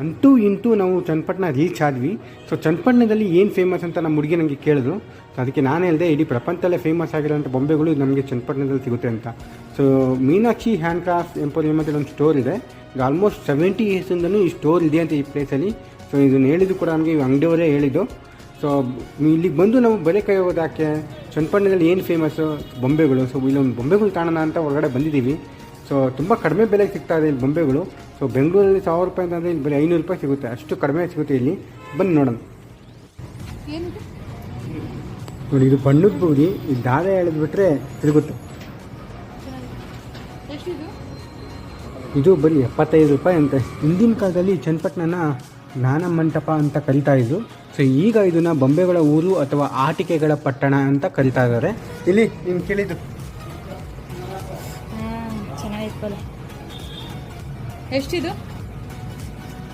ಅಂತೂ ಇಂತೂ ನಾವು ಚನ್ನಪಟ್ಟಣ ರೀಚ್ ಆದ್ವಿ. ಸೊ ಚನ್ನಪಟ್ಟಣದಲ್ಲಿ ಏನು ಫೇಮಸ್ ಅಂತ ನಮ್ಮ ಹುಡುಗಿ ನನಗೆ ಕೇಳಿದ್ರು. ಸೊ ಅದಕ್ಕೆ ನಾನು ಹೇಳಿದೆ ಇಡೀ ಪ್ರಪಂಚದಲ್ಲೇ ಫೇಮಸ್ ಆಗಿರೋಂಥ ಬೊಂಬೆಗಳು ನಮಗೆ ಚನ್ನಪಟ್ಟಣದಲ್ಲಿ ಸಿಗುತ್ತೆ ಅಂತ. ಸೊ ಮೀನಾಕ್ಷಿ ಹ್ಯಾಂಡ್ ಕ್ರಾಫ್ಟ್ ಎಂಪೋರಿಯಮ್ ಅಂತ ಒಂದು ಸ್ಟೋರ್ ಇದೆ. ಈಗ ಆಲ್ಮೋಸ್ಟ್ 70 ಇಯರ್ಸಿಂದನೂ ಈ ಸ್ಟೋರ್ ಇದೆ ಅಂತ ಈ ಪ್ಲೇಸಲ್ಲಿ. ಸೊ ಇದನ್ನು ಹೇಳಿದ್ದು ಕೂಡ ನಮಗೆ ಅಂಗಡಿಯವರೇ ಹೇಳಿದ್ದು. ಸೊ ಇಲ್ಲಿಗೆ ಬಂದು ನಾವು ಬರೀ ಕೈ ಹೋದಾಕೆ ಚನ್ನಪಟ್ಟಣದಲ್ಲಿ ಏನು ಫೇಮಸ್ಸು ಬೊಂಬೆಗಳು. ಸೊ ಇಲ್ಲೊಂದು ಬೊಂಬೆಗಳು ಕಾಣೋಣ ಅಂತ ಹೊರಗಡೆ ಬಂದಿದ್ದೀವಿ. ಸೊ ತುಂಬ ಕಡಿಮೆ ಬೆಲೆಗೆ ಸಿಗ್ತಾ ಇದೆ ಇಲ್ಲಿ ಬೊಂಬೆಗಳು. ಸೊ ಬೆಂಗಳೂರಲ್ಲಿ 1000 ರೂಪಾಯಿ ಅಂತಂದರೆ ಇಲ್ಲಿ ಬರೀ 500 ರೂಪಾಯಿ ಸಿಗುತ್ತೆ. ಅಷ್ಟು ಕಡಿಮೆ ಸಿಗುತ್ತೆ ಇಲ್ಲಿ. ಬನ್ನಿ ನೋಡೋಣ. ನೋಡಿ ಇದು ಬಣ್ಣದ ಬೂದಿ. ಈ ದಾರ ಎಳೆದ್ಬಿಟ್ರೆ ತಿರುಗುತ್ತೆ. ಇದು ಬರೀ 75 ರೂಪಾಯಿ ಅಂತೆ. ಹಿಂದಿನ ಕಾಲದಲ್ಲಿ ಚನ್ನಪಟ್ಟಣನ ಜ್ಞಾನ ಮಂಟಪ ಅಂತ ಕರಿತಾ ಇದ್ರು. ಸೊ ಈಗ ಇದನ್ನು ಬೊಂಬೆಗಳ ಊರು ಅಥವಾ ಆಟಿಕೆಗಳ ಪಟ್ಟಣ ಅಂತ ಕರಿತಾ ಇದ್ದಾರೆ. ಇಲ್ಲಿ ನಿಮ್ಗೆ ಕೇಳಿದ್ದು ಚೆನ್ನಾಗಿತ್ತು. ಎಷ್ಟಿದು?